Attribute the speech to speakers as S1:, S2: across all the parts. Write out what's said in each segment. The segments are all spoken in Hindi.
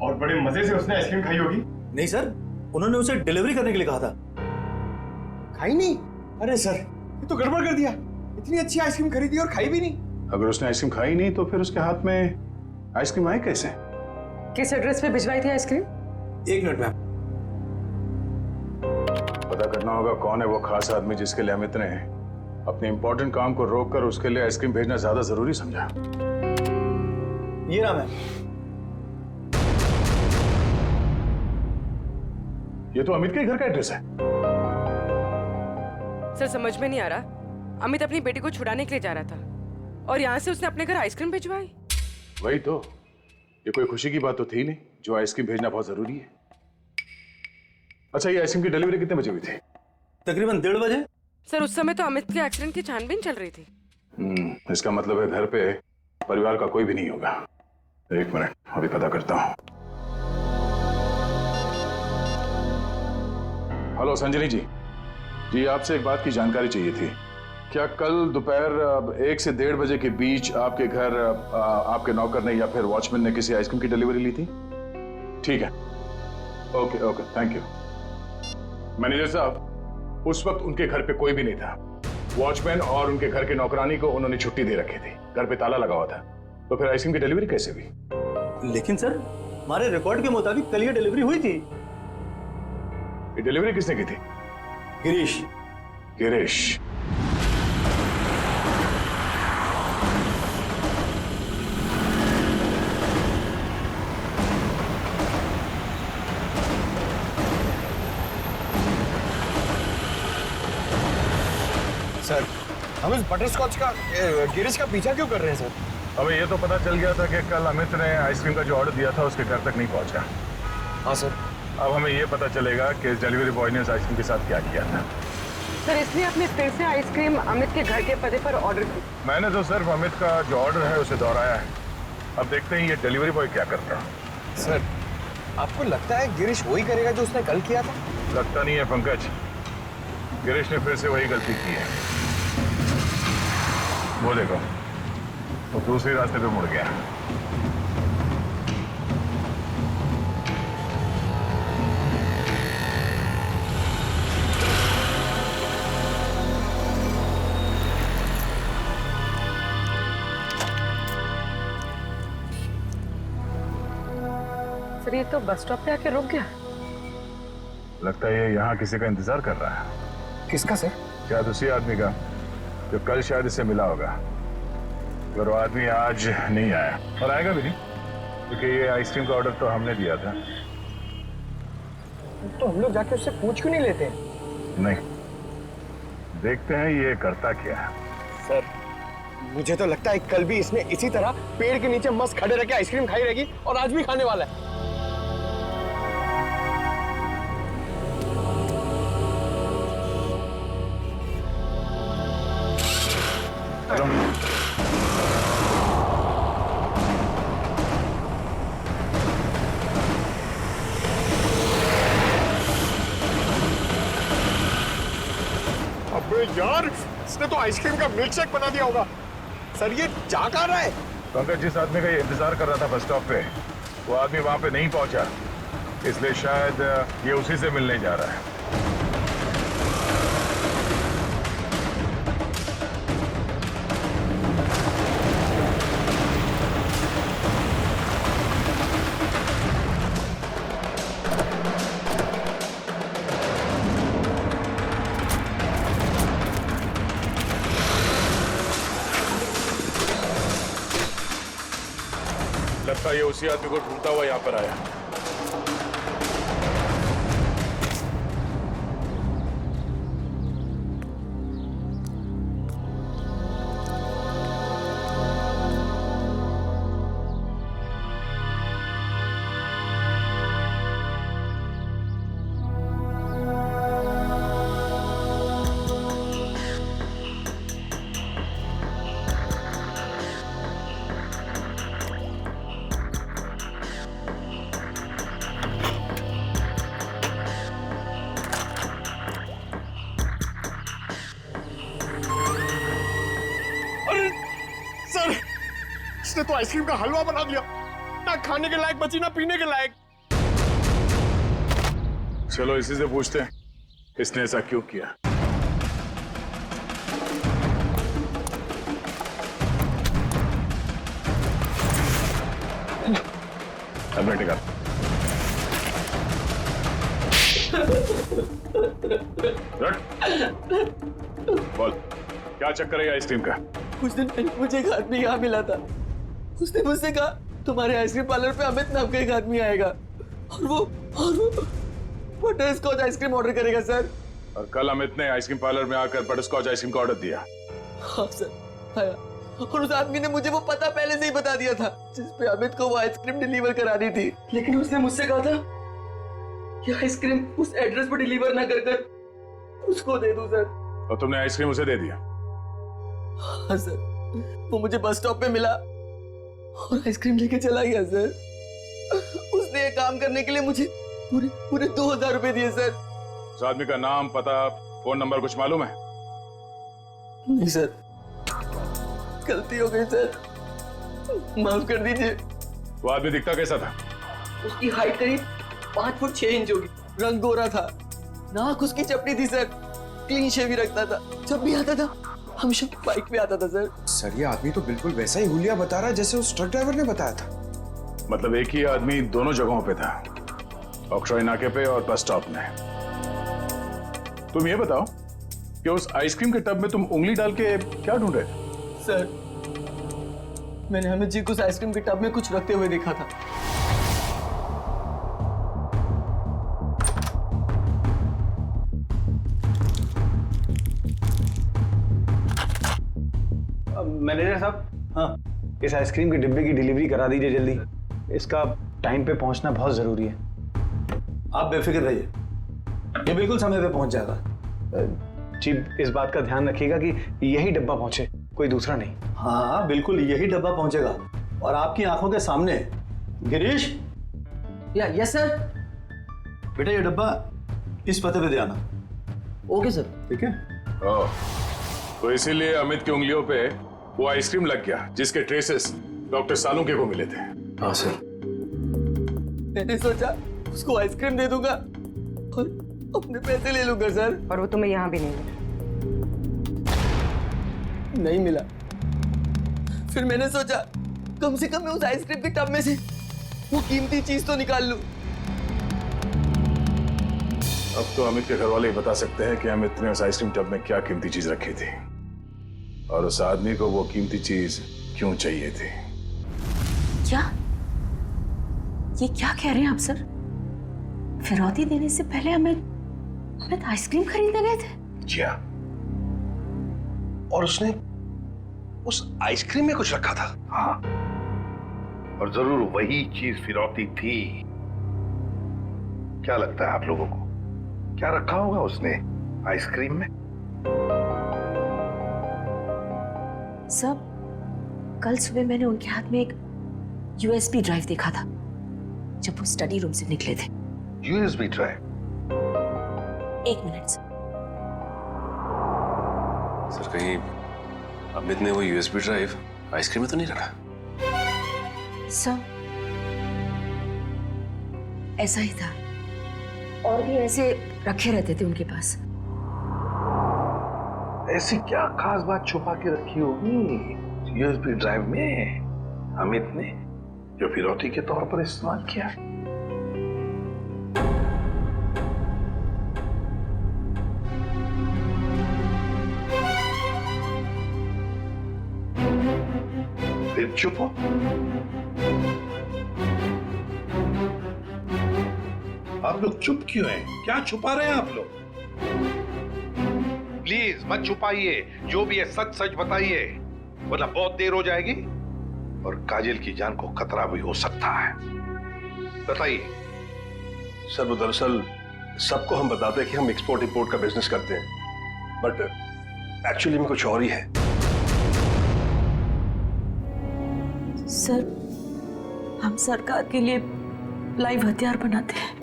S1: और बड़े मजे से उसने आइसक्रीम खाई होगी।
S2: नहीं सर, उन्होंने उसे डिलीवरी करने के लिए कहा था।
S1: खाई नहीं? अरे सर, ये तो गड़बड़ कर दिया। इतनी अच्छी आइसक्रीम खरीदी और खाई भी नहीं।
S3: अगर उसने आइसक्रीम खाई नहीं तो फिर उसके हाथ में आइसक्रीम आई कैसे?
S4: किस एड्रेस पे भिजवाई थी आइसक्रीम?
S2: 1 minute ma'am.
S3: पता करना होगा कौन है वो खास आदमी जिसके लिए अमित ने अपने इंपॉर्टेंट काम को रोककर उसके लिए आइसक्रीम भेजना ज्यादा जरूरी समझा।
S2: ये रहा मैम।
S3: ये तो अमित के घर का एड्रेस है।
S4: सर समझ में नहीं आ रहा, अमित अपनी बेटी को छुड़ाने के लिए जा रहा था और यहाँ से उसने अपने घर आइसक्रीम भिजवाई।
S3: वही तो, ये कोई खुशी की बात तो थी नहीं जो आइसक्रीम भेजना बहुत जरूरी है। अच्छा, ये आइसक्रीम की डिलीवरी कितने बजे हुई थी?
S2: तकरीबन 1:30 बजे।
S4: सर उस समय तो अमित के एक्सीडेंट की छानबीन चल रही थी।
S3: इसका मतलब है घर पे परिवार का कोई भी नहीं होगा। 1 मिनट, अभी पता करता हूँ। हेलो संजनी जी। जी, आपसे एक बात की जानकारी चाहिए थी। क्या कल दोपहर 1 से 1:30 बजे के बीच आपके घर आपके नौकर ने या फिर वॉचमैन ने किसी आइसक्रीम की डिलीवरी ली थी? ठीक है, okay okay, thank you. Manager साहब, उस वक्त उनके घर पे कोई भी नहीं था। वॉचमैन और उनके घर के नौकरानी को उन्होंने छुट्टी दे रखी थी, घर पे ताला लगा हुआ था। तो फिर आइसक्रीम की डिलीवरी कैसे हुई?
S2: लेकिन सर, हमारे रिकॉर्ड के मुताबिक कल ये डिलीवरी हुई थी।
S3: ये डिलीवरी किसने की थी?
S2: गिरीश।
S3: गिरीश?
S1: सर, हम इस बटरस्कॉच का गिरीश का पीछा क्यों कर रहे हैं सर?
S3: अब ये तो पता चल गया था कि कल अमित ने आइसक्रीम का जो ऑर्डर दिया था उसके घर तक नहीं पहुंचा।
S1: हाँ सर।
S3: अब हमें ये पता चलेगा कि इस डिलीवरी बॉय ने इस आइसक्रीम के साथ क्या किया था।
S4: सर इसलिए आपने फिर से आइसक्रीम अमित के घर के पते पर ऑर्डर की?
S3: मैंने तो सिर्फ अमित का जो ऑर्डर है उसे दोहराया है। अब देखते हैं ये डिलीवरी बॉय क्या करता है।
S1: सर, आपको लगता है गिरीश वही करेगा जो उसने कल किया था?
S3: लगता नहीं है पंकज, गिरीश ने फिर से वही गलती की है। वो देखो, वो दूसरे रास्ते पे मुड़ गया।
S4: सर ये तो बस स्टॉप पे आके रुक गया।
S3: लगता है ये यहाँ किसी का इंतजार कर रहा है।
S1: किसका सर?
S3: शायद उसी आदमी का जो कल शायद इससे मिला होगा। पर वो आदमी आज नहीं आया और आएगा भी नहीं, क्योंकि ये आइसक्रीम का ऑर्डर तो हमने दिया था।
S1: तो हम लोग जाके उससे पूछ क्यों नहीं लेते?
S3: नहीं, देखते हैं ये करता क्या है।
S1: सर, मुझे तो लगता है कल भी इसने इसी तरह पेड़ के नीचे मस्त खड़े रह के आइसक्रीम खाई रहेगी और आज भी खाने वाला है। अबे यार, इसने तो आइसक्रीम का मिल्क शेक बना दिया होगा। सर ये जा कहाँ रहा है?
S3: पंकज, जिस आदमी का ये इंतजार कर रहा था बस स्टॉप पे, वो आदमी वहां पे नहीं पहुंचा, इसलिए शायद ये उसी से मिलने जा रहा है। लगता है ये उसी आदमी को ढूंढता हुआ यहाँ पर आया।
S1: इसने तो आइसक्रीम का हलवा बना दिया। ना खाने के लायक बची ना पीने के लायक।
S3: चलो इसी से पूछते हैं, इसने ऐसा क्यों किया। हेलमेट निकाल। बोल, क्या चक्कर है आइसक्रीम का?
S5: कुछ दिन पहले मुझे एक आदमी यहाँ मिला था। उसने मुझसे कहा तुम्हारे आइसक्रीम पार्लर पे अमित नाम का एक आदमी आएगा और वो बटर स्कॉच आइसक्रीम ऑर्डर करेगा सर।
S3: और कल अमित ने आइसक्रीम पार्लर में आकर बटरस्कॉच आइसक्रीम का ऑर्डर दिया।
S5: हाँ सर आया, और उस आदमी ने मुझे वो पता पहले से ही बता दिया था जिस पे अमित को वो आइसक्रीम डिलीवर करानी थी। लेकिन उसने मुझसे कहा था कि आइसक्रीम उस एड्रेस पर डिलीवर ना कर उसको दे दूं सर।
S3: और तुमने आइसक्रीम उसे दे दिया?
S5: हाँ सर, वो मुझे बस स्टॉप पे मिला और आइसक्रीम लेके चला गया सर। उसने ये काम करने के लिए मुझे पूरे 2000 रुपए दिए सर।
S3: उस आदमी का नाम, पता, फोन नंबर कुछ मालूम है?
S5: नहीं सर, गलती हो गई सर, माफ कर दीजिए।
S3: वो आदमी दिखता कैसा था?
S5: उसकी हाइट करीब 5 फुट 6 इंच होगी, रंग गोरा था, नाक उसकी चपटी थी सर, क्लीन शेव ही रखता था, जब भी आता था हमेशा बाइक पे आता था सर।
S1: सर ये आदमी तो बिल्कुल वैसा ही हुलिया बता रहा है जैसे उस ट्रक ड्राइवर ने बताया था।
S3: मतलब एक ही आदमी दोनों जगहों पे था, ऑक्ट्रॉय नाके पे और बस स्टॉप में। तुम ये बताओ कि उस आइसक्रीम के टब में तुम उंगली डाल के क्या ढूंढ रहे थे?
S5: सर मैंने अमित जी को उस आइसक्रीम के टब में कुछ रखते हुए देखा था।
S2: मैनेजर साहब, हाँ, इस आइसक्रीम के डिब्बे की डिलीवरी करा दीजिए जल्दी। इसका टाइम पे पहुंचना बहुत जरूरी है। आप बेफिक्र रहिए, ये बिल्कुल समय पे पहुंच जाएगा। जी इस बात का ध्यान रखिएगा कि यही डब्बा पहुंचे, कोई दूसरा नहीं। हाँ बिल्कुल यही डब्बा पहुंचेगा और आपकी आंखों के सामने। Girish,
S5: yes sir.
S2: बेटा ये डब्बा इस पते पे दे आना।
S5: Okay sir.
S2: ठीक है।
S3: ओह, तो इसीलिए अमित की उंगलियों पे वो आइसक्रीम लग गया जिसके ट्रेसेस डॉक्टर सालुंके को मिले थे।
S2: हाँ सर।
S5: मैंने सोचा उसको आइसक्रीम दे दूंगा और अपने पैसे ले लूंगा सर।
S4: और वो तुम्हें यहाँ भी नहीं मिला।
S5: नहीं मिला। फिर मैंने सोचा कम से कम मैं उस आइसक्रीम के टब में से वो कीमती चीज तो निकाल लूं।
S3: अब तो अमित के घर वाले ही बता सकते हैं कि अमित ने उस आइसक्रीम टब में क्या कीमती चीज रखी थी और उस आदमी को वो कीमती चीज क्यों चाहिए थी।
S6: क्या? ये क्या कह रहे हैं आप सर? फिरौती देने से पहले हमें आइसक्रीम खरीदने गए थे?
S7: जी हाँ, और उसने उस आइसक्रीम में कुछ रखा था। हाँ, और जरूर वही चीज फिरौती थी। क्या लगता है आप लोगों को, क्या रखा होगा उसने आइसक्रीम में?
S6: सब कल सुबह मैंने उनके हाथ में एक यूएसबी ड्राइव देखा था जब वो स्टडी रूम से निकले थे।
S7: USB drive?
S6: 1 मिनट
S8: सर, कहीं अमित ने वो यूएसबी ड्राइव आइसक्रीम में तो नहीं रखा?
S6: सर ऐसा ही था, और भी ऐसे रखे रहते थे उनके पास।
S7: ऐसी क्या खास बात छुपा के रखी होगी यूएसबी ड्राइव में अमित ने, जो फिरौती के तौर पर इस्तेमाल किया? फिर चुप हो। आप लोग चुप क्यों हैं? क्या छुपा रहे हैं आप लोग? प्लीज मत छुपाइए, जो भी है सच सच बताइए, वरना बहुत देर हो जाएगी और काजल की जान को खतरा भी हो सकता है। बताइए।
S9: सर वो दरअसल सबको हम बताते हैं कि हम एक्सपोर्ट इंपोर्ट का बिजनेस करते हैं, बट एक्चुअली में कुछ और ही है।
S6: सर हम सरकार के लिए लाइव हथियार बनाते हैं।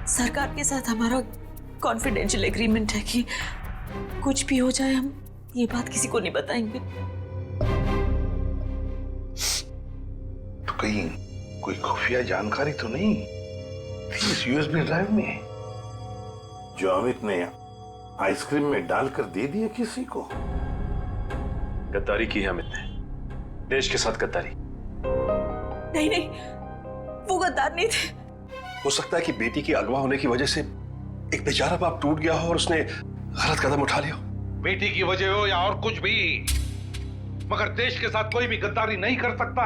S6: सरकार के साथ हमारा कॉन्फिडेंशियल एग्रीमेंट है कि कुछ भी हो जाए हम ये बात किसी को नहीं बताएंगे।
S7: तो कहीं कोई खुफिया जानकारी तो नहीं थी इस यूएसबी ड्राइव में जो अमित ने आइसक्रीम में डालकर दे दिया किसी को?
S8: गद्दारी की है अमित ने, देश के साथ गद्दारी।
S6: नहीं नहीं, वो गद्दार नहीं थे।
S9: हो सकता है कि बेटी के अगवा होने की वजह से एक बेचारा बाप टूट गया हो और उसने गलत कदम उठा लिया हो।
S7: बेटी की वजह हो या और कुछ भी, मगर देश के साथ कोई भी गद्दारी नहीं कर सकता।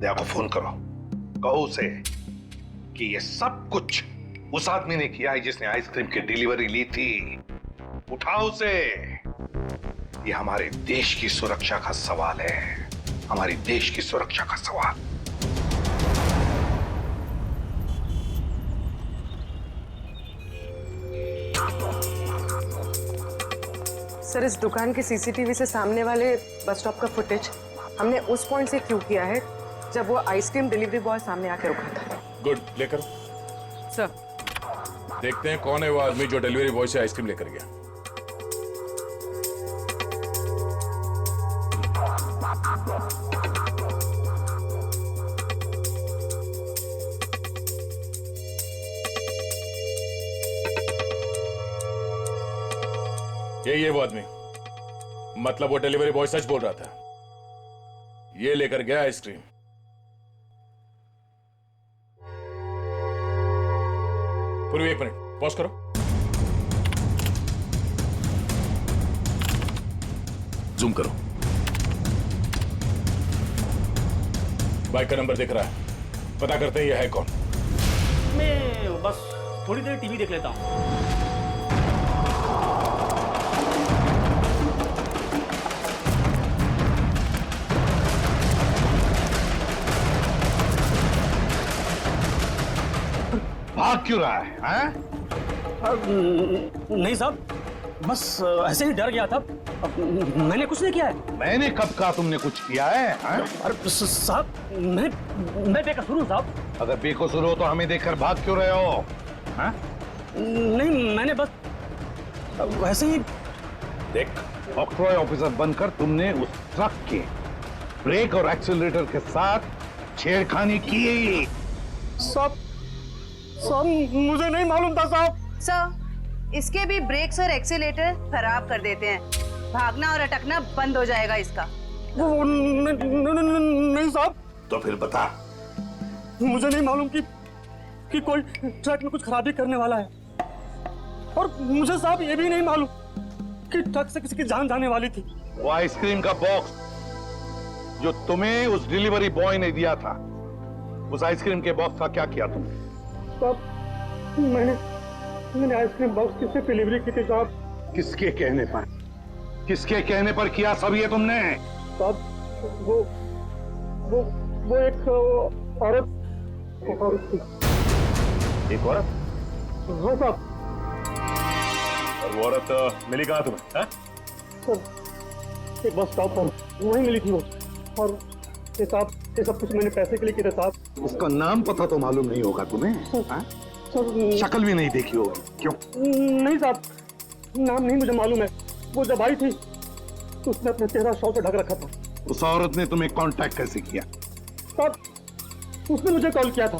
S7: दया को फोन करो, कहो उसे कि ये सब कुछ उस आदमी ने किया है जिसने आइसक्रीम की डिलीवरी ली थी। उठाओ उसे। ये हमारे देश की सुरक्षा का सवाल है, हमारी देश की सुरक्षा का सवाल।
S4: सर, इस दुकान के सीसीटीवी से सामने वाले बस स्टॉप का फुटेज हमने उस पॉइंट से क्यों किया है जब वो आइसक्रीम डिलीवरी बॉय सामने आकर रुका था।
S10: गुड, लेकर
S4: सर,
S10: देखते हैं कौन है वो आदमी जो डिलीवरी बॉय से आइसक्रीम लेकर गया। यही है वो आदमी, मतलब वो डिलीवरी बॉय सच बोल रहा था, ये लेकर गया आइसक्रीम। पूरी 1 मिनट पॉज करो। जूम करो। बाइक का नंबर दिख रहा है, पता करते हैं ये है कौन।
S11: मैं बस थोड़ी देर टीवी देख लेता हूँ।
S7: भाग क्यों रहा है, हैं?
S11: नहीं साहब, बस ऐसे ही डर गया था। मैंने कुछ नहीं किया है।
S7: मैंने कब कहा तुमने कुछ किया है, हैं?
S11: अरे साहब, मैं बेकसूर हूँ साहब।
S7: अगर बेकसूर हो तो हमें देखकर भाग क्यों रहे हो, हैं?
S11: नहीं, मैंने बस वैसे ही।
S7: देख, ऑक्ट्रॉय ऑफिसर बनकर तुमने उस ट्रक के ब्रेक और एक्सीलरेटर के साथ छेड़खानी की।
S11: साहब मुझे नहीं मालूम था साहब।
S12: सर, इसके भी ब्रेक्स और एक्सीलेटर खराब कर देते हैं, भागना और अटकना बंद हो जाएगा इसका।
S11: नहीं साहब।
S7: तो फिर बता।
S11: मुझे नहीं मालूम कि कोई ट्रक में कुछ खराबी करने वाला है, और मुझे साहब ये भी नहीं मालूम कि ट्रक से किसी की जान जाने वाली थी।
S7: वो आइसक्रीम का बॉक्स जो तुम्हें उस डिलीवरी बॉय ने दिया था, उस आइसक्रीम के बॉक्स का क्या किया तुमने?
S11: साहब, मैंने आइसक्रीम बॉक्स किससे डिलीवरी की थी साहब?
S7: किसके कहने पर? किसके कहने पर किया सब ये तुमने?
S11: साहब, वो एक औरत थी।
S7: एक औरत?
S11: हाँ साहब।
S10: और वो औरत मिली कहाँ तुम्हें?
S11: सर, एक बस स्टॉप पर वहीं मिली थी वो, और ये साहब, ये सब कुछ मैंने पैसे के लिए किया साहब।
S7: उसका नाम पता तो मालूम नहीं होगा तुम्हें? शक्ल भी नहीं देखी होगी, क्यों?
S11: नहीं साहब, नाम नहीं मुझे मालूम है। वो जब आई थी तो उसने अपना चेहरा शॉल से ढक रखा था।
S7: उस औरत ने तुम्हें कांटेक्ट कैसे किया?
S11: साहब, उसने मुझे कॉल किया था।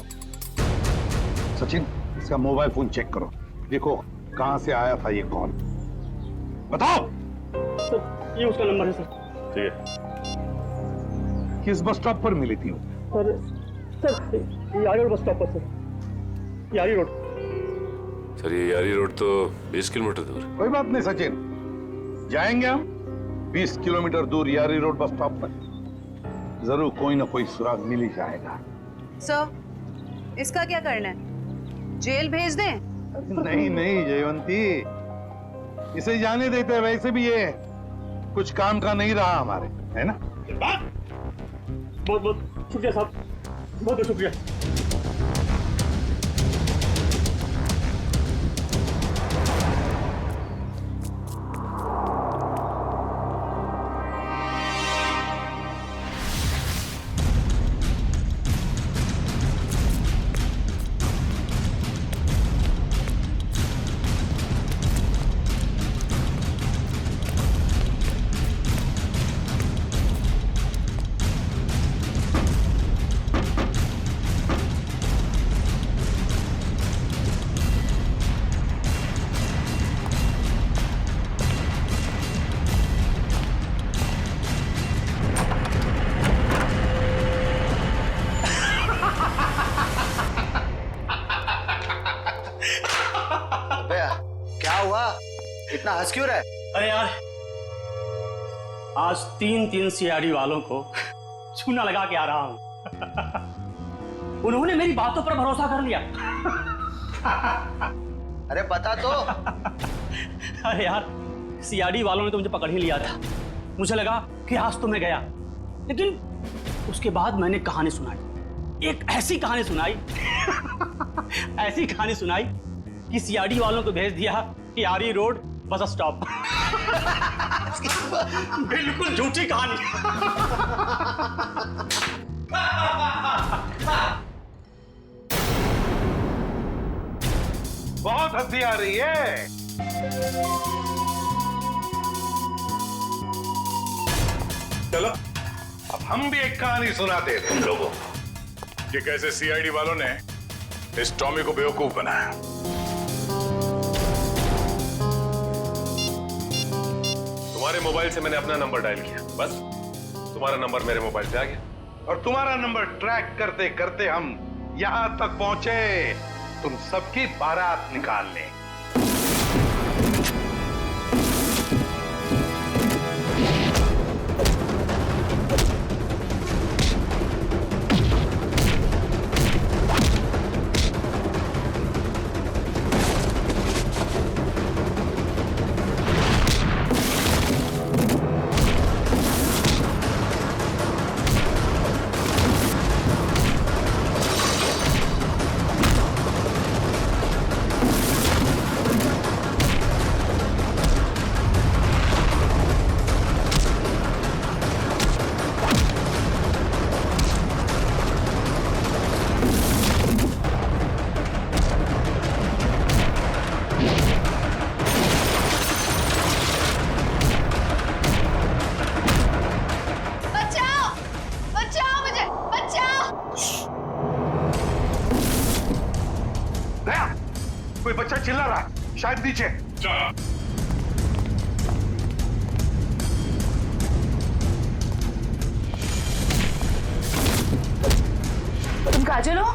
S7: सचिन, इसका मोबाइल फोन चेक करो, देखो कहां से आया था ये कॉल। बताओ।
S11: सर, ये उसका नंबर है सर।
S10: ठीक है।
S7: किस बस स्टॉप पर मिली थी वो?
S11: सर, यारी रोड बस स्टॉप पर सर। यारी रोड।
S8: सर, ये यारी रोड तो 20 किलोमीटर दूर है।
S7: कोई बात नहीं सचिन, जाएंगे हम 20 किलोमीटर दूर यारी रोड बस स्टॉप पर। जरूर कोई ना कोई सुराग मिल ही जाएगा।
S12: सर, इसका क्या करना है? जेल भेज दें?
S7: नहीं नहीं जयवंती, इसे जाने देते, वैसे भी ये कुछ काम का नहीं रहा हमारे, है ना?
S11: बहुत बहुत शुक्रिया साहब, बहुत बहुत शुक्रिया।
S1: इतना हंस क्यों रहा है?
S11: अरे यार, आज 3 सीआईडी वालों को चूना लगा के आ रहा हूं। उन्होंने मेरी बातों पर भरोसा कर लिया।
S1: अरे बता तो।
S11: अरे यार, सीआईडी वालों ने तो मुझे पकड़ ही लिया था। मुझे लगा कि आज तो मैं गया, लेकिन उसके बाद मैंने कहानी सुनाई, एक ऐसी कहानी सुनाई ऐसी कहानी सुनाई कि सीआईडी वालों को भेज दिया कि आरी रोड बस स्टॉप। बिल्कुल झूठी कहानी।
S7: बहुत हंसी आ रही है। चलो अब हम भी एक कहानी सुनाते हैं तुम लोगों को
S3: कि कैसे सीआईडी वालों ने इस टॉमी को बेवकूफ बनाया।
S8: तुम्हारे मोबाइल से मैंने अपना नंबर डायल किया, बस तुम्हारा नंबर मेरे मोबाइल पे आ गया।
S7: और तुम्हारा नंबर ट्रैक करते करते हम यहां तक पहुंचे तुम सबकी बारात निकालने। कोई बच्चा चिल्ला रहा है, शायद नीचे।
S12: तुम काजल हो?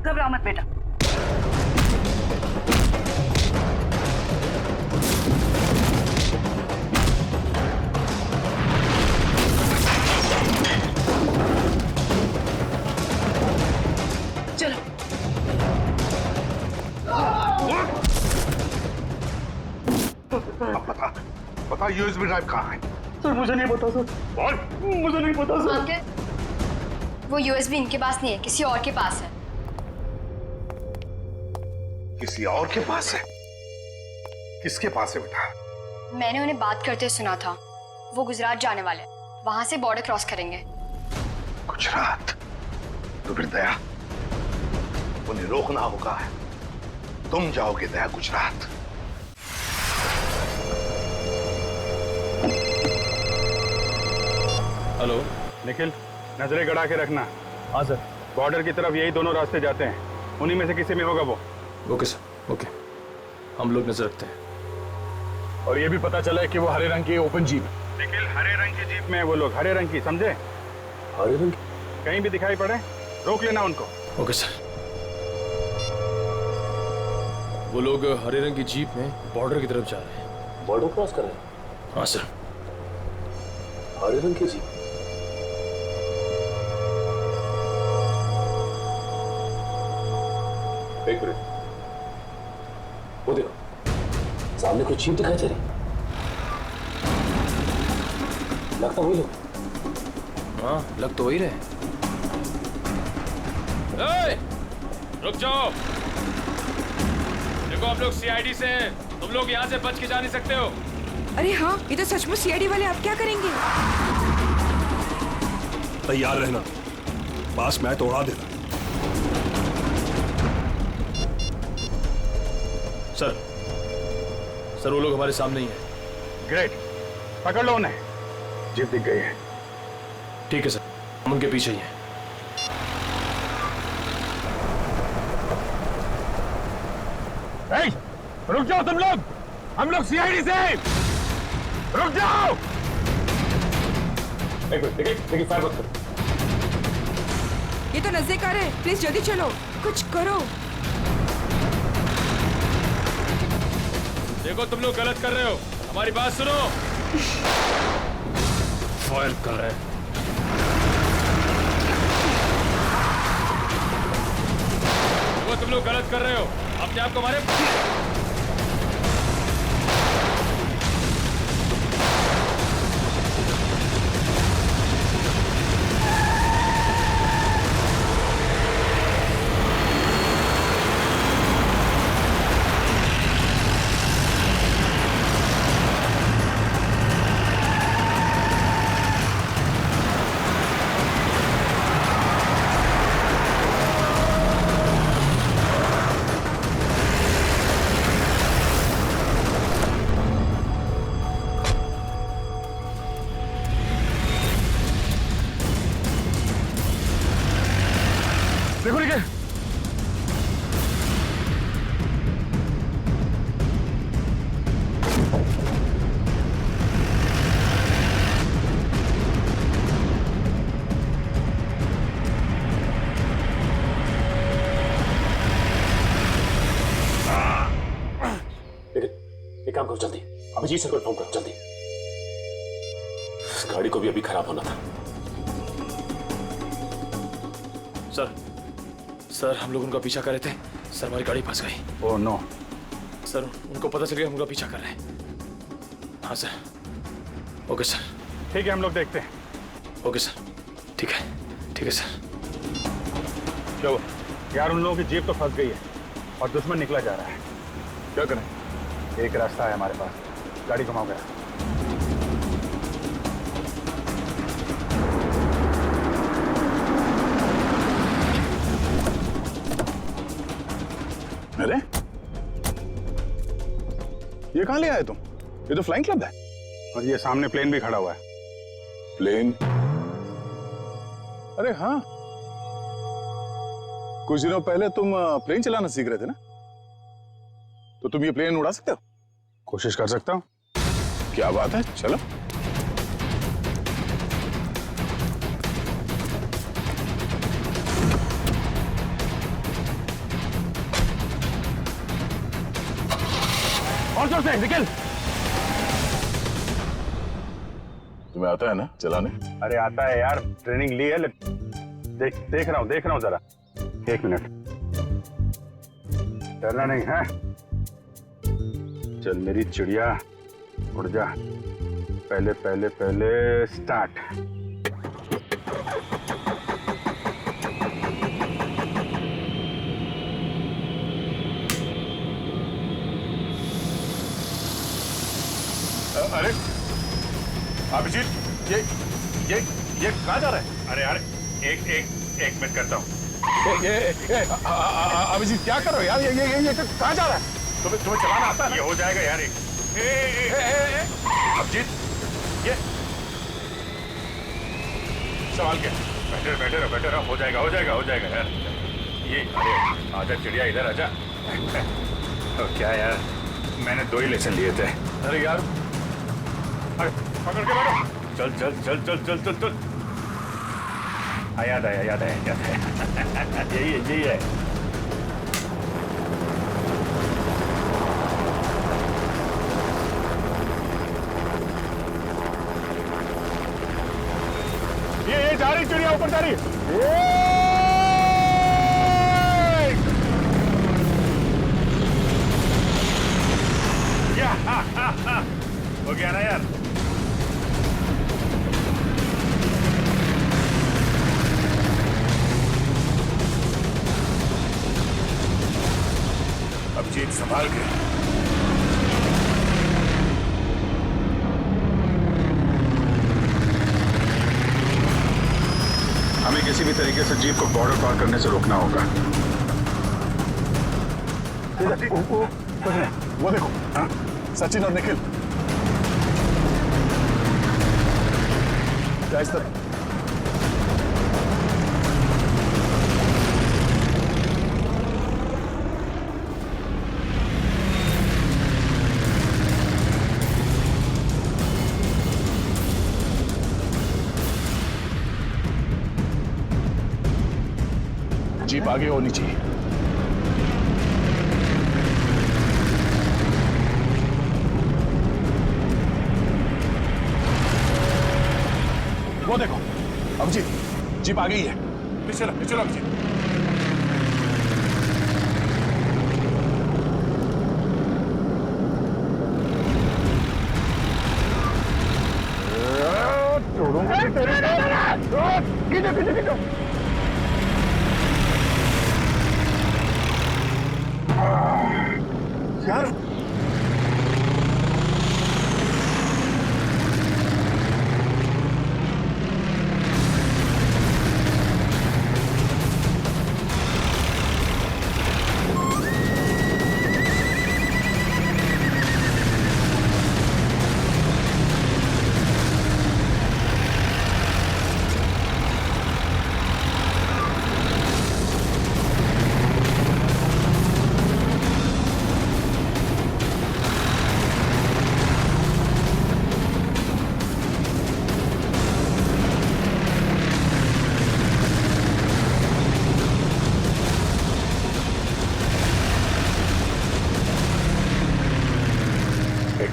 S12: घबराओ मत बेटा। चलो।
S7: बता यूएसबी ड्राइव कहाँ है?
S11: सर मुझे नहीं पता सर।
S7: बोल।
S11: मुझे नहीं पता सर।
S13: अंकल, वो यूएसबी इनके पास नहीं है, किसी और के पास है।
S7: किसी और के पास है? किसके पास है बेटा?
S13: मैंने उन्हें बात करते सुना था, वो गुजरात जाने वाले, वहां से बॉर्डर क्रॉस करेंगे।
S7: गुजरात? तो फिर दया, उन्हें रोकना होगा। तुम जाओगे दया गुजरात।
S2: हेलो
S11: निखिल, नजरें गड़ा के रखना।
S2: हाँ सर।
S11: बॉर्डर की तरफ यही दोनों रास्ते जाते हैं, उन्हीं में से किसी में होगा वो।
S2: ओके सर, ओके, हम लोग नजर रखते हैं।
S3: और ये भी पता चला है कि वो हरे रंग की ओपन जीप।
S11: निखिल, हरे रंग की जीप में वो लोग, हरे रंग की, समझे?
S2: हरे रंग?
S11: कहीं भी दिखाई पड़े रोक लेना उनको।
S2: Okay sir. वो लोग हरे रंग की जीप में बॉर्डर की तरफ जा रहे हैं।
S8: बॉर्डर क्रॉस कर रहे हैं?
S2: हाँ सर।
S8: हरे रंग की जीप? एक मिनट, वो देखो सामने कुछ जीप दिखाई दे रही, लगता वही लोग।
S2: हाँ, लग तो वही रहे।
S10: रुक जाओ, देखो हम लोग सीआईडी से हैं, तुम लोग यहाँ से बच के जा नहीं सकते हो।
S14: अरे हाँ, ये तो सचमुच सीआईडी वाले। आप क्या करेंगे?
S9: तैयार रहना, पास मैं तो उड़ा देना।
S2: सर वो लोग हमारे सामने ही हैं।
S11: ग्रेट, पकड़ लो उन्हें।
S3: जीप दिख गई है।
S2: ठीक है सर, हम उनके पीछे ही हैं।
S11: रुक जाओ तुम लोग, हम लोग सीआईडी से हैं। रुक जाओ।
S2: एक मिनट, देखिए फायर मत करो।
S14: ये तो नजदीक आ रहे हैं, प्लीज जल्दी चलो, कुछ करो।
S10: देखो तुम लोग गलत कर रहे हो, हमारी बात सुनो। फायर कर रहे हैं। वो तुम लोग गलत कर रहे हो, अपने आप को मारे।
S1: देखो निकल।
S10: एक काम करो जल्दी, अभिजीत सर को इन्फॉर्म करो जल्दी। इस गाड़ी को भी अभी खराब होना था।
S2: सर हम लोग उनका पीछा कर रहे थे, सर हमारी गाड़ी फंस गई।
S1: Oh no.
S2: सर उनको पता चल गया हम उनका पीछा कर रहे हैं। हाँ सर। Okay sir.
S1: ठीक है, हम लोग देखते हैं।
S2: ओके सर, ठीक है सर।
S1: क्या हुआ? यार उन लोगों की जीप तो फंस गई है और दुश्मन निकला जा रहा है। क्या करें? एक रास्ता है हमारे पास, गाड़ी घुमाओ गया।
S3: अरे ये कहां ले आए तुम? ये तो फ्लाइंग क्लब है।
S1: और ये सामने प्लेन भी खड़ा हुआ है।
S3: प्लेन? अरे हाँ, कुछ दिनों पहले तुम प्लेन चलाना सीख रहे थे ना, तो तुम ये प्लेन उड़ा सकते हो?
S1: कोशिश कर सकता हूँ।
S3: क्या बात है, चलो।
S1: और जोर से निकल।
S3: तुम्हें आता है ना चलाने?
S1: अरे आता है यार, ट्रेनिंग ली है। देख रहा हूँ जरा। एक मिनट, डरना नहीं है। चल मेरी चिड़िया, उड़ जा। पहले स्टार्ट।
S3: अरे अभिजीत, ये कहाँ जा रहा है?
S8: अरे यार एक मिनट करता हूँ।
S3: अभिजीत क्या कर रहे हो यार? ये कहाँ जा रहा है? तुम्हें चलाना आता है?
S8: ये हो जाएगा यार।
S3: अभिजीत, ये
S8: सवाल क्या? बैठे रहो, हो जाएगा यार। ये अरे आजा चिड़िया, इधर आजा। क्या यार, मैंने 2 ही लेसन लिए थे।
S3: अरे यार,
S8: अरे पकड़ के बैठो। चल। याद आया। यही है।
S3: ये जा रही चिड़िया, ऊपर जा रही।
S8: हो गया ना यार।
S3: अब जीत संभाल के।
S1: हमें किसी भी तरीके से जीप को बॉर्डर पार करने से रोकना होगा।
S3: वो देखो, हाँ? सचिन और निखिल। इस तरह। जीप आगे होनी चाहिए। वो देखो अभिजीत, जीप आ गई है। चलो चलो अभिजीत।
S9: यार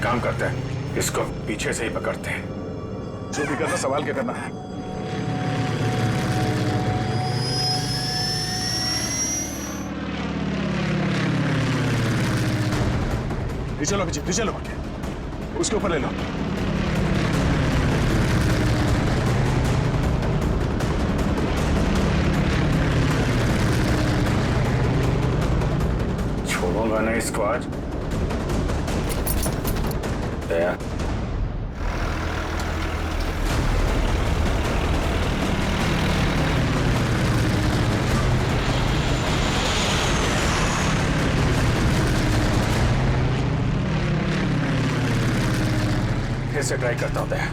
S8: काम करते हैं, इसको पीछे से ही पकड़ते हैं।
S3: जो भी करना सवाल क्या करना है। चलो अभिजीत, चलो उसके ऊपर ले लो।
S8: छोड़ूंगा नहीं इसको आज। दया फिर से ट्राई करता हूं। दया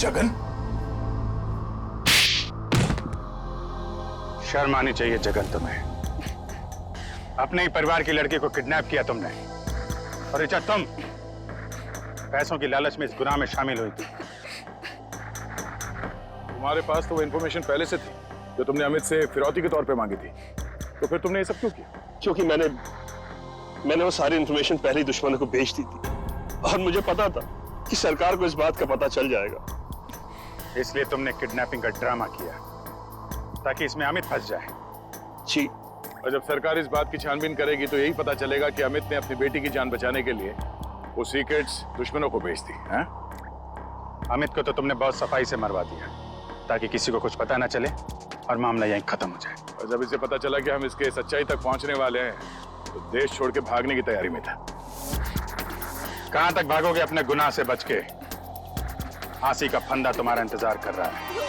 S3: जगन,
S1: शर्म आनी चाहिए जगन तुम्हें। अपने ही परिवार की लड़की को किडनैप किया तुमने, और ऋचा तुम पैसों की लालच में इस गुनाह में शामिल हुई थी।
S3: तुम्हारे पास तो वो इन्फॉर्मेशन पहले से थी जो तुमने अमित से फिरौती के तौर पे मांगी थी, तो फिर तुमने ये सब क्यों किया?
S9: क्योंकि मैंने वो सारी इन्फॉर्मेशन पहले ही दुश्मनों को भेज दी थी, और मुझे पता था कि सरकार को इस बात का पता चल जाएगा।
S1: इसलिए तुमने किडनैपिंग का ड्रामा किया ताकि इसमें अमित फंस जाए।
S9: जी,
S3: और जब सरकार इस बात की छानबीन करेगी तो यही पता चलेगा कि अमित ने अपनी बेटी की जान बचाने के लिए वो सीक्रेट्स दुश्मनों को बेच दी।
S1: अमित को तो तुमने बहुत सफाई से मरवा दिया ताकि किसी को कुछ पता ना चले और मामला यहीं खत्म हो जाए।
S3: और जब इसे पता चला कि हम इसके सच्चाई तक पहुंचने वाले हैं तो देश छोड़ के भागने की तैयारी में था।
S1: कहां तक भागोगे अपने गुनाह से बच के? फांसी का फंदा तुम्हारा इंतजार कर रहा है।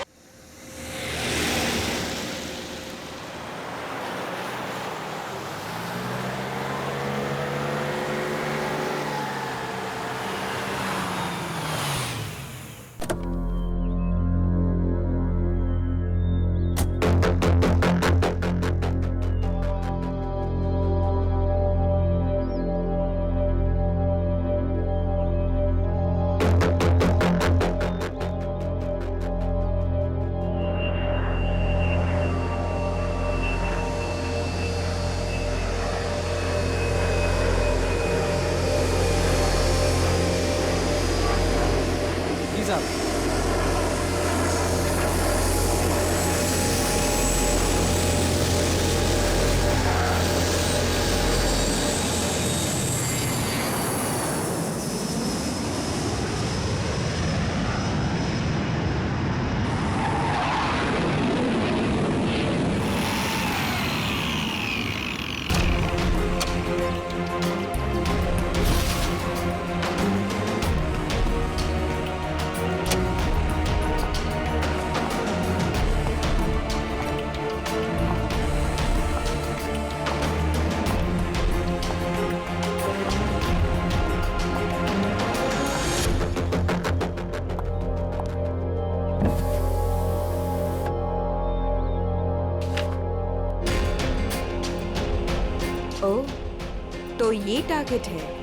S14: तो ये टारगेट है।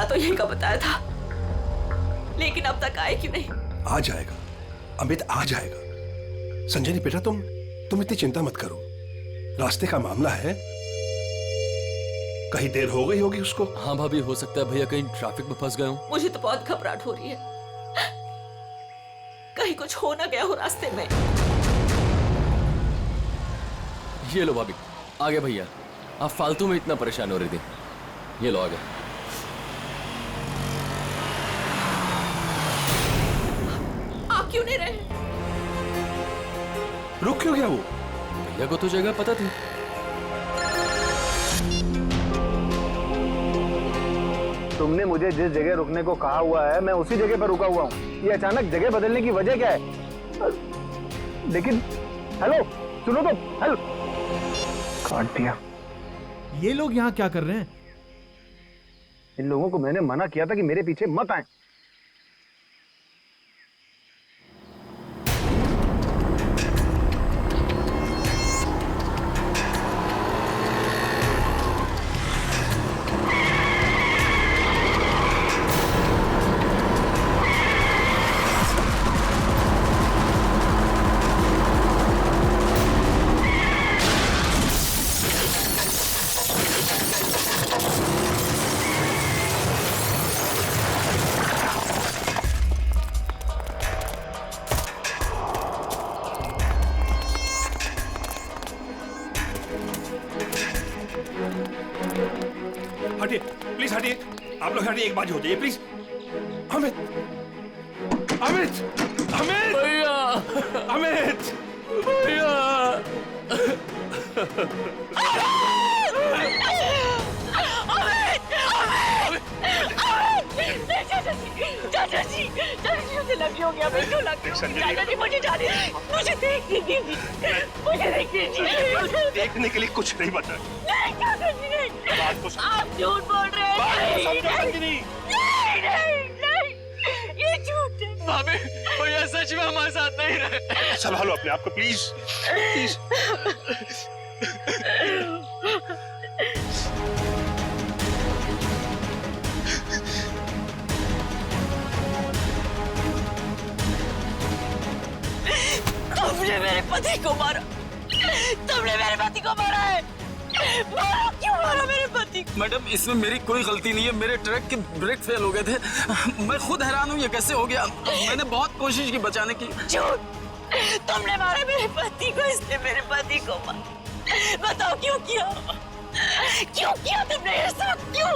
S15: तो यही का बताया था, लेकिन अब तक आए क्यों नहीं?
S9: आ जाएगा अमित, आ जाएगा। संजनी बेटा तुम इतनी चिंता मत करो, रास्ते का मामला है, कहीं देर हो गई होगी उसको।
S5: हाँ भाभी, हो सकता है भैया कहीं ट्रैफिक में फंस गए हो।
S15: मुझे तो बहुत घबराहट हो रही है, कहीं कुछ हो ना गया हो रास्ते में।
S5: ये लो भाभी, आ गए भैया। आप फालतू में इतना परेशान हो रही थी, ये लो आ गए।
S15: आप क्यों नहीं रहे?
S9: रुक क्यों गया वो?
S5: भैया को तो जगह पता थी।
S2: तुमने मुझे जिस जगह रुकने को कहा हुआ है मैं उसी जगह पर रुका हुआ हूँ। ये अचानक जगह बदलने की वजह क्या है? लेकिन हेलो सुनो तो, हेलो। काट दिया।
S16: ये लोग यहाँ क्या कर रहे हैं?
S2: इन लोगों को मैंने मना किया था कि मेरे पीछे मत आए।
S9: हटिए प्लीज, हटिए आप लोग, हटिए, एक बात हो जाइए प्लीज। अमित, अमित, अमित
S5: भैया,
S9: अमित
S5: भैया।
S15: चाचा जी मुझे लगी हो गया, चाचा जी मुझे जाने, मुझे देखने दीजिए, मुझे देखने दीजिए।
S9: देखने के लिए कुछ नहीं बचा।
S15: नहीं चाचा जी नहीं,
S9: बात को
S15: आप झूठ बोल रहे हैं। नहीं, ये झूठ है।
S5: भाभी, भैया सच में हमारे साथ नहीं रहे।
S9: संभालो अपने आप को प्लीज, प्लीज।
S15: तुमने मेरे पति को मारा, तुमने मेरे पति को मारा है। मारा, क्यों मारा मेरे पति को?
S11: मैडम इसमें मेरी कोई गलती नहीं है, मेरे ट्रक के ब्रेक फेल हो गए थे। मैं खुद हैरान हूँ ये कैसे हो गया। मैंने बहुत कोशिश की बचाने की।
S15: झूठ, तुमने मारा मेरे पति को, इसने मेरे पति को मारा। बताओ क्यों किया, क्यों किया तुमने ये सब, क्यों?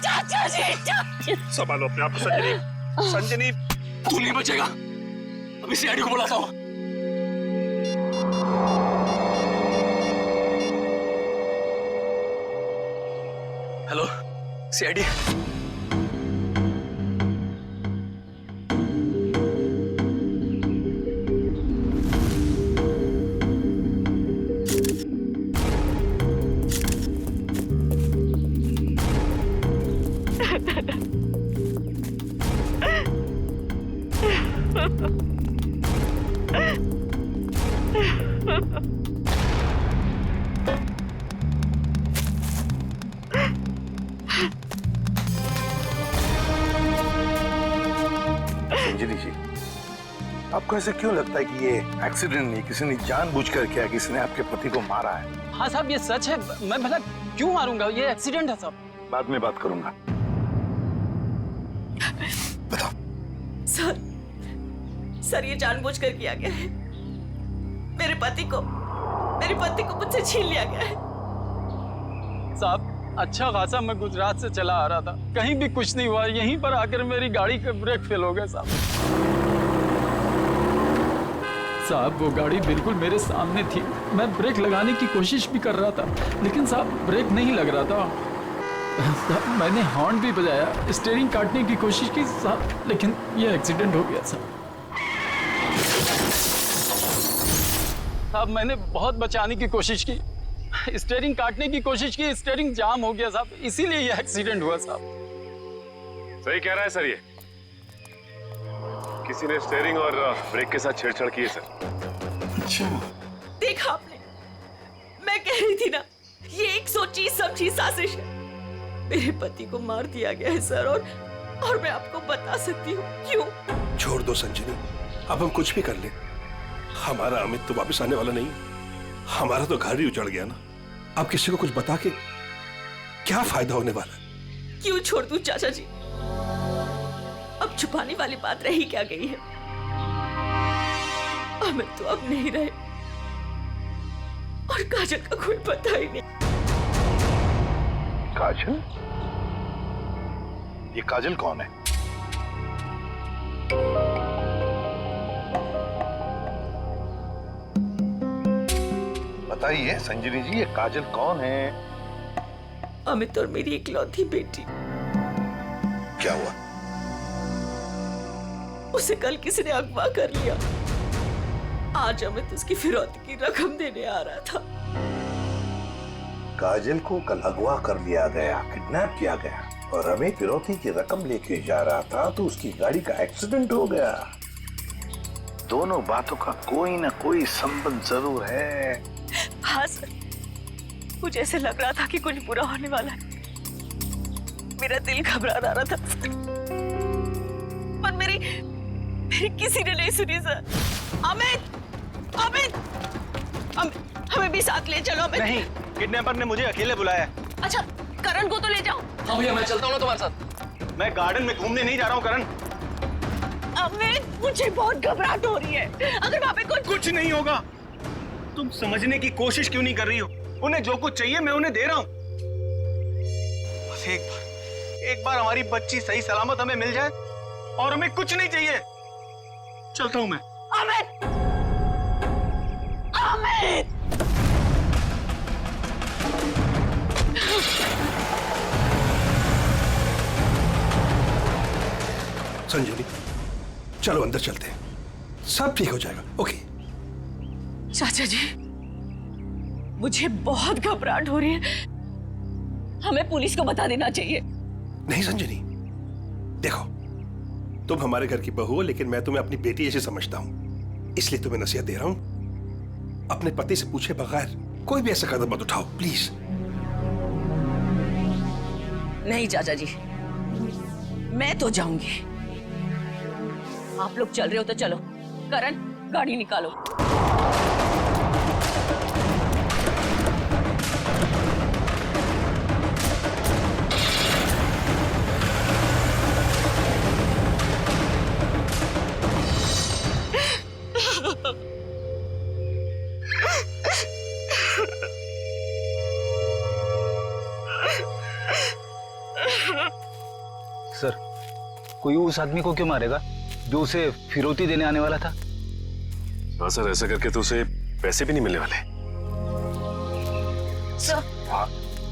S15: चाचा जी
S9: संभालो अपने आप को संजनी, संजनी।
S11: तू नहीं बचेगा, अभी सीआईडी को बुलाता हूँ। Hello CID.
S7: संजनी जी, आपको ऐसे क्यों लगता है कि ये एक्सीडेंट नहीं, किसी ने जानबूझकर किया, किसी ने आपके पति को मारा है?
S11: हाँ साहब ये सच है, मैं भला क्यों मारूंगा, ये एक्सीडेंट है साहब।
S7: बाद में बात करूंगा। बताओ।
S15: सर ये जानबूझकर किया गया है। मेरे पति को मुझसे छीन लिया गया है।
S11: साहब अच्छा खासा मैं गुजरात से चला आ रहा था, कहीं भी कुछ नहीं हुआ, यहीं पर आकर मेरी गाड़ी का ब्रेक फेल हो गया साहब। साहब वो गाड़ी बिल्कुल मेरे सामने थी, मैं ब्रेक लगाने की कोशिश भी कर रहा था, लेकिन साहब ब्रेक नहीं लग रहा था।
S17: मैंने हॉर्न भी बजाया, स्टीयरिंग काटने की कोशिश की साहब, लेकिन ये एक्सीडेंट हो गया साहब। साहब मैंने बहुत बचाने की कोशिश की, स्टीयरिंग काटने की कोशिश की, स्टीयरिंग जाम हो गया साहब, इसीलिए ये एक्सीडेंट हुआ साहब।
S10: सही कह रहा है सर, ये किसी ने स्टीयरिंग और ब्रेक के साथ छेड़छाड़ की है सर।
S15: अच्छा देखा आपने, मैं कह रही थी ना ये एक सोची समझी साजिश है। मेरे पति को मार दिया गया है सर, और मैं आपको बता सकती हूँ क्यों।
S9: छोड़ दो संजनी, अब हम कुछ भी कर ले, हमारा अमित तो वापस आने वाला नहीं, हमारा तो घर ही उजड़ गया ना। अब किसी को कुछ बता के क्या फायदा होने वाला है?
S15: क्यों छोड़ दूं चाचा जी, अब छुपाने वाली बात रही क्या गई है। अमित तो अब नहीं रहे और काजल का कोई पता ही नहीं।
S7: काजल? ये काजल कौन है? बताइए संजनी जी, ये काजल कौन है?
S15: अमित और मेरी इकलौती बेटी।
S7: क्या हुआ?
S15: उसे कल किसी ने अगवा कर लिया, आज अमित उसकी फिरौती की रकम देने आ रहा था।
S7: काजल को कल अगवा कर लिया गया, किडनैप किया गया, और अमित फिरौती की रकम लेके जा रहा था तो उसकी गाड़ी का एक्सीडेंट हो गया। दोनों बातों का कोई ना कोई संबंध जरूर है।
S15: हाँ सर, मुझे ऐसे लग रहा था कि कुछ बुरा होने वाला है, मेरा दिल घबरा रहा था, पर मेरी किसी ने नहीं सुनी सर। अमित, अमित, हमें भी साथ ले चलो। अमित
S2: नहीं, किडनैपर ने मुझे अकेले बुलाया।
S15: अच्छा, करण को तो ले जाओ।
S5: हाँ भैया, मैं चलता हूँ ना तुम्हारे साथ।
S2: मैं गार्डन में घूमने नहीं जा रहा हूँ करण।
S15: अमित, मुझे बहुत घबराहट हो रही है, अगर वहाँ पे
S2: कुछ नहीं होगा। तुम समझने की कोशिश क्यों नहीं कर रही हो? उन्हें जो कुछ चाहिए मैं उन्हें दे रहा हूँ। बस एक बार हमारी बच्ची सही सलामत हमें मिल जाए और हमें कुछ नहीं चाहिए। चलता हूँ मैं।
S15: अमित, अमित,
S9: संजनी चलो अंदर चलते हैं, सब ठीक हो जाएगा। ओके
S15: चाचा जी, मुझे बहुत घबराहट हो रही है, हमें पुलिस को बता देना चाहिए।
S9: नहीं संजनी, देखो तुम हमारे घर की बहू हो, लेकिन मैं तुम्हें अपनी बेटी जैसे समझता हूं, इसलिए तुम्हें नसीहत दे रहा हूं, अपने पति से पूछे बगैर कोई भी ऐसा कदम मत उठाओ प्लीज।
S15: नहीं चाचा जी, मैं तो जाऊंगी। आप लोग चल रहे हो तो चलो। करण, गाड़ी निकालो।
S2: सर, कोई उस आदमी को क्यों मारेगा जो उसे फिरौती देने आने वाला था?
S10: हाँ सर, ऐसा करके तो उसे पैसे भी नहीं मिलने वाले।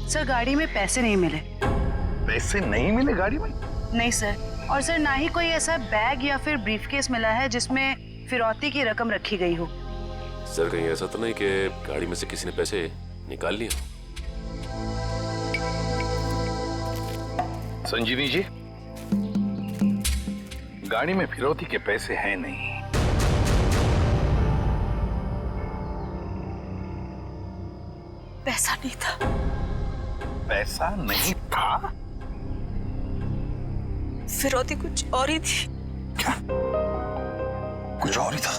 S12: सर गाड़ी में पैसे नहीं मिले।
S7: पैसे नहीं मिले गाड़ी में?
S12: नहीं सर, और सर ना ही कोई ऐसा बैग या फिर ब्रीफकेस मिला है जिसमें फिरौती की रकम रखी गई हो।
S10: सर कहीं ऐसा तो नहीं कि गाड़ी में से किसी ने पैसे निकाल लिए?
S7: संजीवी जी, गाड़ी में फिरौती के पैसे हैं नहीं।
S15: पैसा नहीं था।
S7: पैसा नहीं था?
S15: फिरौती कुछ और ही थी।
S9: क्या? कुछ और ही था?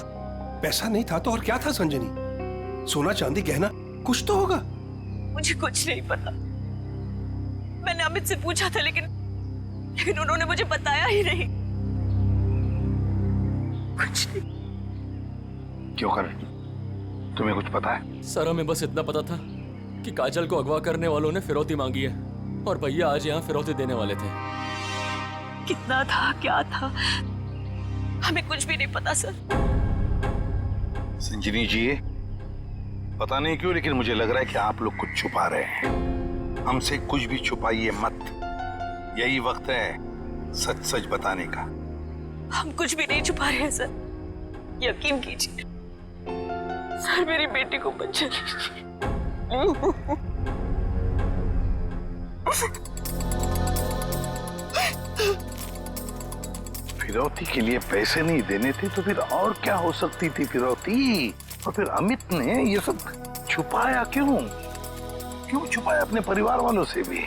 S9: पैसा नहीं था तो और क्या था संजनी? सोना चांदी गहना कुछ तो होगा।
S15: मुझे कुछ नहीं पता, मैंने अमित से पूछा था, लेकिन उन्होंने मुझे बताया ही नहीं। कुछ नहीं।
S7: क्यों कर? तुम्हें कुछ पता है?
S17: सर हमें बस इतना पता था कि काजल को अगवा करने वालों ने फिरौती मांगी है और भैया आज यहाँ फिरौती देने वाले थे।
S15: कितना था, क्या था, हमें कुछ भी नहीं पता सर।
S7: संजनी जी, पता नहीं क्यों लेकिन मुझे लग रहा है कि आप लोग कुछ छुपा रहे हैं। हमसे कुछ भी छुपाइए मत। यही वक्त है सच सच बताने का।
S15: हम कुछ भी नहीं छुपा रहे हैं सर, यकीन कीजिए। सर मेरी बेटी को बचा लीजिए।
S7: फिरौती के लिए पैसे नहीं देने थे तो फिर और क्या हो सकती थी फिरौती? और फिर अमित ने ये सब छुपाया क्यों? क्यों छुपाया अपने परिवार वालों से भी?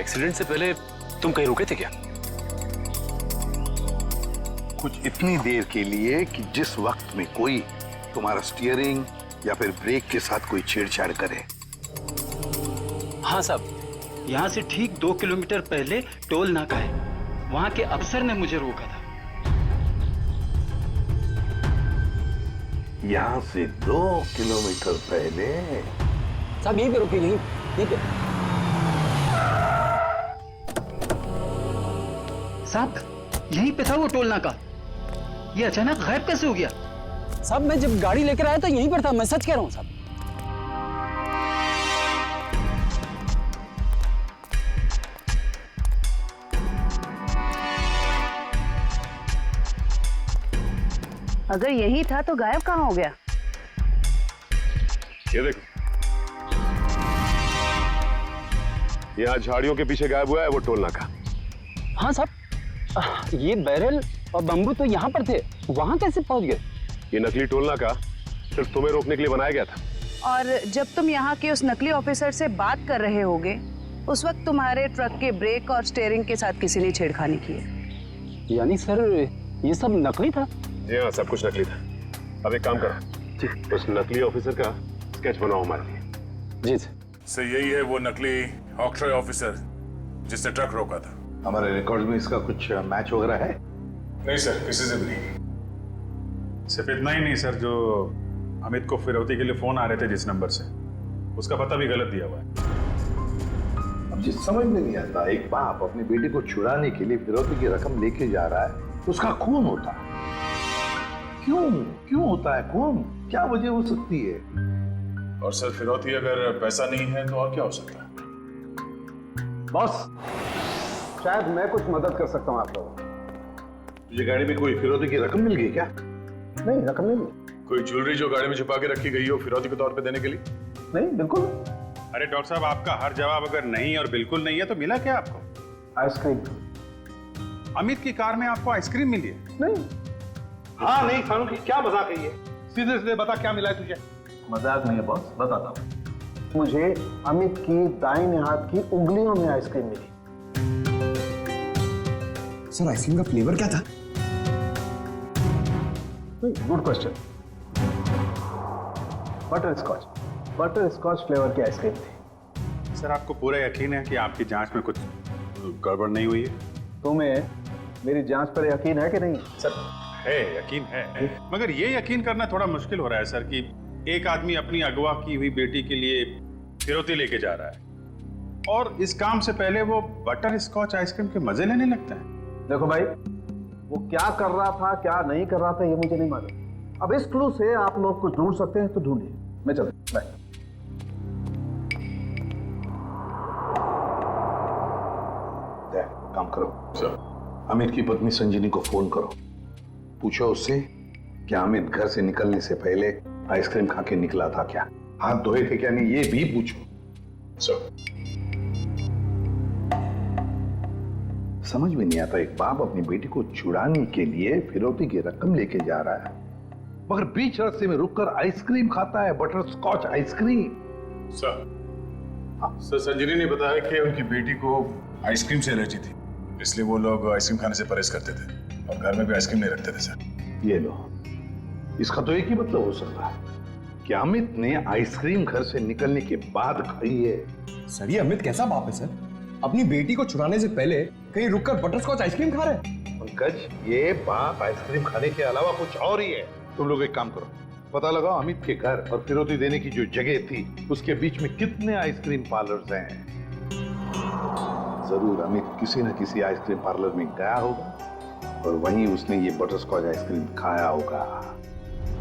S18: एक्सीडेंट से पहले तुम कहीं रुके थे क्या?
S7: कुछ इतनी देर के लिए कि जिस वक्त में कोई तुम्हारा स्टीयरिंग या फिर ब्रेक के साथ कोई छेड़छाड़ करे।
S17: हाँ साहब, यहाँ से ठीक 2 किलोमीटर पहले टोल नाका है, वहाँ के अफसर ने मुझे रोका था।
S7: यहाँ से 2 किलोमीटर पहले?
S17: साहब यहीं पे रुके, यहीं पे। साहब यहीं पे था वो टोल नाका, ये अचानक गायब कैसे हो गया? साहब मैं जब गाड़ी लेकर आया था यहीं पर था, मैं सच कह रहा हूँ साहब।
S12: अगर यही था तो गायब कहाँ हो गया?
S19: ये देखो, यहाँ झाड़ियों के पीछे गायब हुआ है वो टोल नाका।
S17: हाँ साहब, ये बैरल और बम्बू तो यहाँ पर थे, वहाँ कैसे पहुँच गए?
S19: ये नकली टोल नाका सिर्फ तुम्हें रोकने के लिए बनाया गया था।
S12: और जब तुम यहाँ के उस नकली ऑफिसर से बात कर रहे होगे, उस वक्त तुम्हारे ट्रक के ब्रेक और स्टीयरिंग के साथ किसी ने छेड़खानी की है।
S17: यानी सर ये सब नकली था?
S19: जी हाँ, सब कुछ नकली था। अब एक काम करो, उस नकली ऑफिसर का स्केच बनाओ हमारे लिए।
S17: जी
S10: सर, यही है वो नकली ऑक्ट्रॉय ऑफिसर जिसने ट्रक रोका था।
S7: हमारे रिकॉर्ड में इसका कुछ मैच वगैरह है?
S8: नहीं सर, किसी से भी नहीं। सिर्फ इतना ही नहीं सर, जो अमित को फिरौती के लिए फोन आ रहे थे जिस नंबर से, उसका पता भी गलत दिया हुआ है।
S7: अब जिस समझ में नहीं आता, एक बाप अपनी बेटी को छुड़ाने के लिए फिरौती की रकम लेके जा रहा है, उसका खून होता है। क्यों होता है खून? क्या वजह हो सकती है?
S10: और सर फिरौती अगर पैसा नहीं है तो और क्या हो सकता है?
S2: बॉस, शायद मैं कुछ मदद कर सकता हूँ आप लोगों को।
S7: तुझे गाड़ी में कोई फिरौती की रकम मिल गई क्या?
S2: नहीं, रकम नहीं मिली।
S10: कोई ज्वेलरी जो गाड़ी में छुपा के रखी गई हो फिरौती के तौर पे देने के लिए?
S2: नहीं, बिल्कुल।
S8: अरे डॉक्टर साहब, आपका हर जवाब अगर नहीं और बिल्कुल नहीं है तो मिला क्या आपको?
S2: आइसक्रीम।
S8: अमित की कार में आपको आइसक्रीम मिली है?
S2: नहीं।
S1: हाँ नहीं फारूकी, क्या मजाक है ये? सीधे सीधे बता, क्या मिला है तुझे?
S2: मजाक नहीं है बॉस, बताता हूँ। मुझे अमित की दाहिने हाथ की उंगलियों में आइसक्रीम मिली।
S5: सर आइसक्रीम का फ्लेवर क्या था?
S2: Good question. Butterscotch flavour की आइसक्रीम थी।
S8: सर, आपको पूरा यकीन है कि आपकी जांच में कुछ गड़बड़ नहीं हुई है?
S2: तुम्हें मेरी जांच पर यकीन है कि नहीं?
S8: सर है, यकीन है, मगर ये यकीन करना थोड़ा मुश्किल हो रहा है सर कि एक आदमी अपनी अगवा की हुई बेटी के लिए फिरौती लेके जा रहा है और इस काम से पहले वो बटर स्कॉच आइसक्रीम के मजे लेने लगता है।
S2: देखो भाई, वो क्या कर रहा था क्या नहीं कर रहा था ये मुझे नहीं मालूम। अब इस क्लू से आप लोग कुछ ढूंढ सकते हैं तो ढूंढिए। मैं चलता, बाय।
S7: काम करो सर, अमित की पत्नी संजीनी को फोन करो, पूछो उससे कि अमित घर से निकलने से पहले आइसक्रीम खा के निकला था क्या, हाथ धोए थे क्या नहीं, ये भी पूछो सर। समझ में नहीं आता, एक बाप अपनी बेटी को छुड़ाने के लिए फिरौती की रकम लेके जा रहा है मगर बीच रास्ते में रुककर आइसक्रीम खाता है, बटर स्कॉच आइसक्रीम।
S10: सर संजीनी ने बताया कि उनकी बेटी को आइसक्रीम से एलर्जी थी, इसलिए वो लोग आइसक्रीम खाने से परहेज करते थे और घर में भी आइसक्रीम नहीं रखते थे सर।
S7: ये लो, इसका तो एक ही मतलब हो सकता है कि अमित ने आइसक्रीम घर से निकलने के बाद खाई है।
S5: सर ये अमित कैसा बाप है सर? अपनी बेटी को छुड़ाने से पहले कहीं रुककर बटरस्कॉच आइसक्रीम खा रहे हैं।
S7: पंकज, ये बाप आइसक्रीम खाने के अलावा कुछ और ही है। तुम लोग एक काम करो, पता लगाओ अमित के घर और फिरौती देने की जो जगह थी उसके बीच में कितने आइसक्रीम पार्लर्स हैं। जरूर अमित किसी न किसी आइसक्रीम पार्लर में गया होगा और वहीं उसने ये बटरस्कॉच आइसक्रीम खाया होगा।